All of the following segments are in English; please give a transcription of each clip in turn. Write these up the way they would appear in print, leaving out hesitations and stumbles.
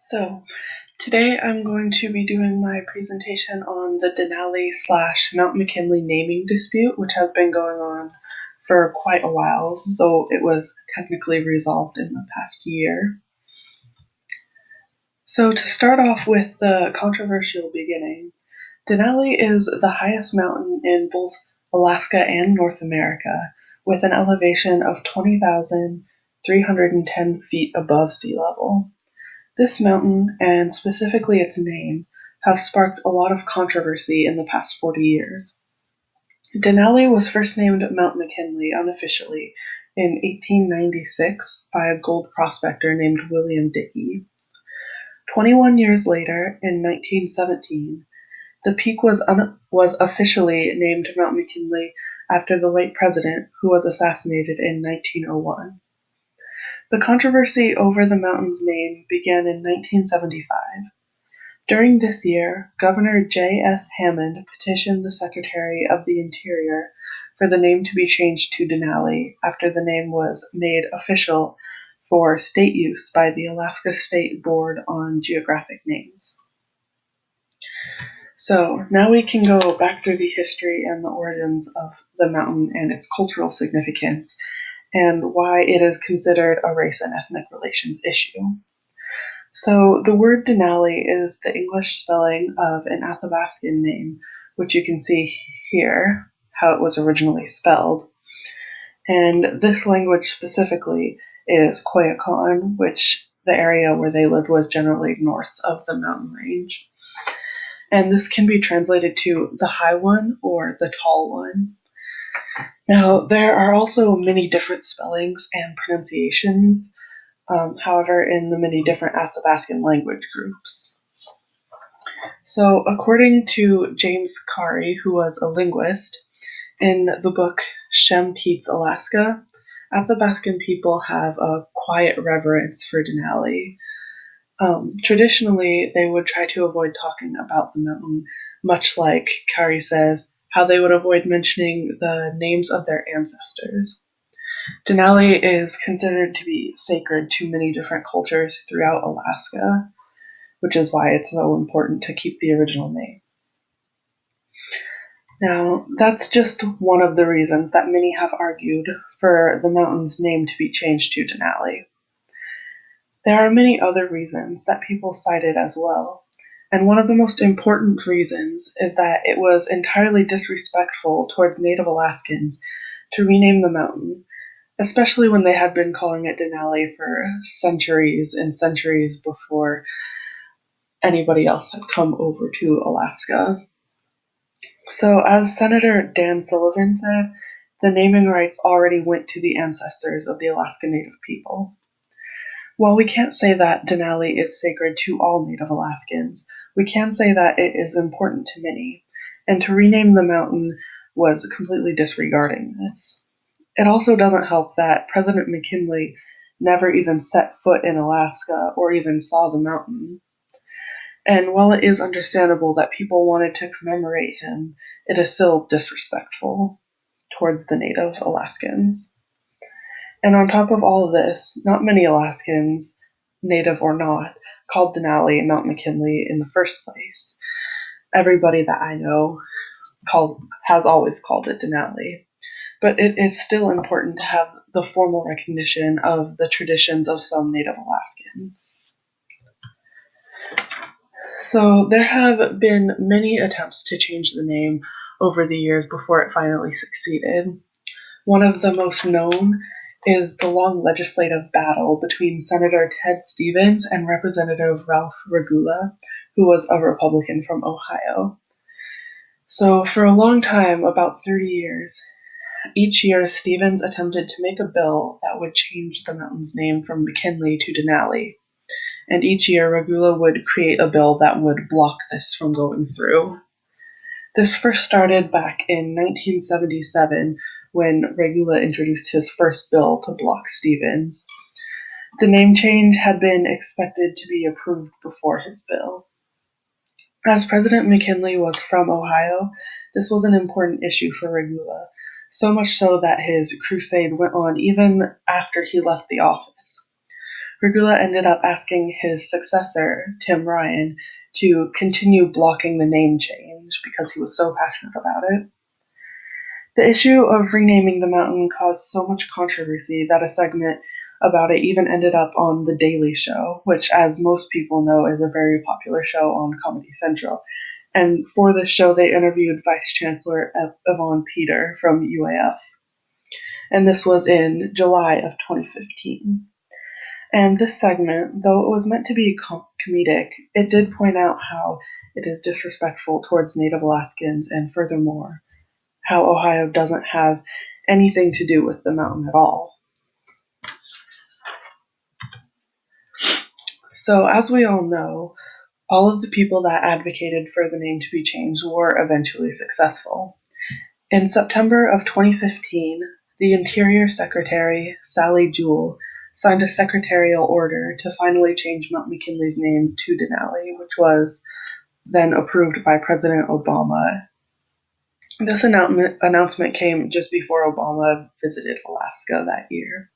So, today I'm going to be doing my presentation on the Denali / Mount McKinley naming dispute, which has been going on for quite a while, though it was technically resolved in the past year. So, to start off with the controversial beginning, Denali is the highest mountain in both Alaska and North America, with an elevation of 20,310 feet above sea level. This mountain, and specifically its name, have sparked a lot of controversy in the past 40 years. Denali was first named Mount McKinley unofficially in 1896 by a gold prospector named William Dickey. 21 years later, in 1917, the peak was officially named Mount McKinley after the late president, who was assassinated in 1901. The controversy over the mountain's name began in 1975. During this year, Governor J. S. Hammond petitioned the Secretary of the Interior for the name to be changed to Denali after the name was made official for state use by the Alaska State Board on Geographic Names. So now we can go back through the history and the origins of the mountain and its cultural significance, and why it is considered a race and ethnic relations issue. So the word Denali is the English spelling of an Athabascan name, which you can see here, how it was originally spelled. And this language specifically is Koyukon, which the area where they lived was generally north of the mountain range. And this can be translated to the high one or the tall one. Now, there are also many different spellings and pronunciations, however, in the many different Athabascan language groups. So, according to James Carey, who was a linguist, in the book Shem Pete's Alaska, Athabascan people have a quiet reverence for Denali. Traditionally, they would try to avoid talking about the mountain, much like Carey says, how they would avoid mentioning the names of their ancestors. Denali is considered to be sacred to many different cultures throughout Alaska, which is why it's so important to keep the original name. Now, that's just one of the reasons that many have argued for the mountain's name to be changed to Denali. There are many other reasons that people cited as well, and one of the most important reasons is that it was entirely disrespectful towards Native Alaskans to rename the mountain, especially when they had been calling it Denali for centuries and centuries before anybody else had come over to Alaska. So, as Senator Dan Sullivan said, the naming rights already went to the ancestors of the Alaska Native people. While we can't say that Denali is sacred to all Native Alaskans, we can say that it is important to many, and to rename the mountain was completely disregarding this. It also doesn't help that President McKinley never even set foot in Alaska or even saw the mountain. And while it is understandable that people wanted to commemorate him, it is still disrespectful towards the Native Alaskans. And on top of all of this, not many Alaskans, Native or not, called Denali Mount McKinley in the first place. Everybody that I know has always called it Denali. But it is still important to have the formal recognition of the traditions of some Native Alaskans. So there have been many attempts to change the name over the years before it finally succeeded. One of the most known is the long legislative battle between Senator Ted Stevens and Representative Ralph Regula, who was a Republican from Ohio. So for a long time, about 30 years, each year Stevens attempted to make a bill that would change the mountain's name from McKinley to Denali. And each year Regula would create a bill that would block this from going through. This first started back in 1977 when Regula introduced his first bill to block Stevens. The name change had been expected to be approved before his bill. As President McKinley was from Ohio, this was an important issue for Regula, so much so that his crusade went on even after he left the office. Regula ended up asking his successor, Tim Ryan, to continue blocking the name change because he was so passionate about it. The issue of renaming the mountain caused so much controversy that a segment about it even ended up on The Daily Show, which, as most people know, is a very popular show on Comedy Central. And for this show, they interviewed Vice Chancellor Yvonne Peter from UAF. And this was in July of 2015. And this segment, though it was meant to be comedic, it did point out how it is disrespectful towards Native Alaskans, and furthermore, how Ohio doesn't have anything to do with the mountain at all. So, as we all know, all of the people that advocated for the name to be changed were eventually successful. In September of 2015, the Interior Secretary, Sally Jewell, signed a secretarial order to finally change Mount McKinley's name to Denali, which was then approved by President Obama. This announcement came just before Obama visited Alaska that year.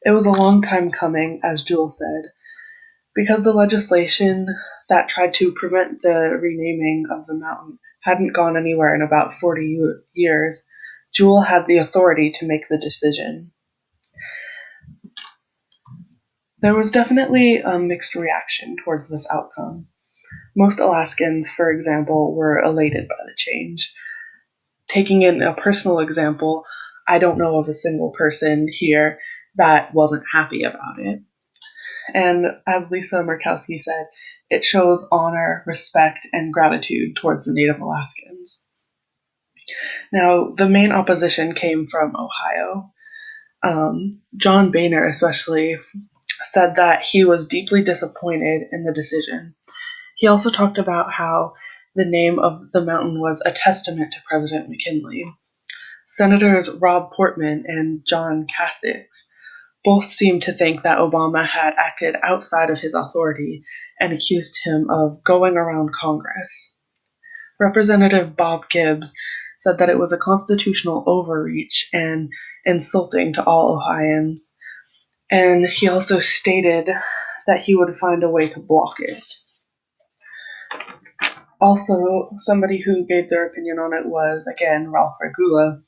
It was a long time coming, as Jewell said, because the legislation that tried to prevent the renaming of the mountain hadn't gone anywhere in about 40 years. Jewell had the authority to make the decision. There was definitely a mixed reaction towards this outcome. Most Alaskans, for example, were elated by the change. Taking in a personal example, I don't know of a single person here that wasn't happy about it. And as Lisa Murkowski said, it shows honor, respect, and gratitude towards the Native Alaskans. Now, the main opposition came from Ohio. John Boehner especially said that he was deeply disappointed in the decision. He also talked about how the name of the mountain was a testament to President McKinley. Senators Rob Portman and John Kasich both seemed to think that Obama had acted outside of his authority and accused him of going around Congress. Representative Bob Gibbs said that it was a constitutional overreach and insulting to all Ohioans, and he also stated that he would find a way to block it. Also, somebody who gave their opinion on it was, again, Ralph Regula,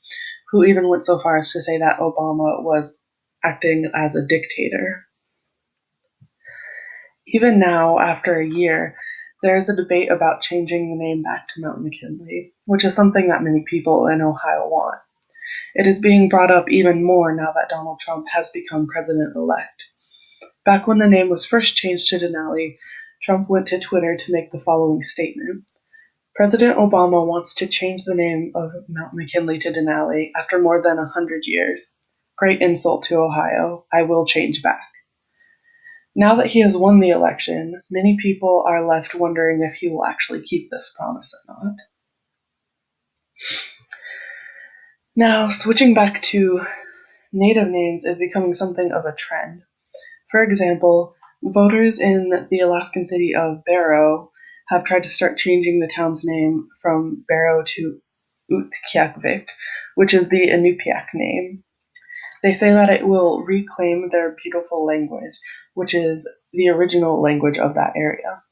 who even went so far as to say that Obama was acting as a dictator. Even now, after a year, there is a debate about changing the name back to Mount McKinley, which is something that many people in Ohio want. It is being brought up even more now that Donald Trump has become president-elect. Back when the name was first changed to Denali, Trump went to Twitter to make the following statement. President Obama wants to change the name of Mount McKinley to Denali after more than 100 years. Great insult to Ohio. I will change back. Now that he has won the election, many people are left wondering if he will actually keep this promise or not. Now, switching back to Native names is becoming something of a trend. For example, voters in the Alaskan city of Barrow have tried to start changing the town's name from Barrow to Utqiagvik, which is the Inupiaq name. They say that it will reclaim their beautiful language, which is the original language of that area.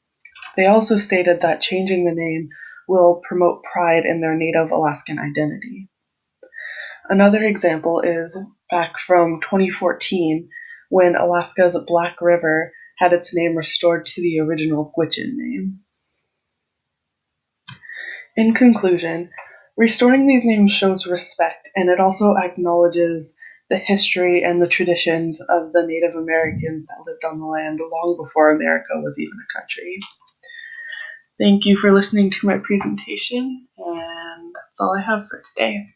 They also stated that changing the name will promote pride in their Native Alaskan identity. Another example is back from 2014, when Alaska's Black River had its name restored to the original Gwich'in name. In conclusion, restoring these names shows respect, and it also acknowledges the history and the traditions of the Native Americans that lived on the land long before America was even a country. Thank you for listening to my presentation, and that's all I have for today.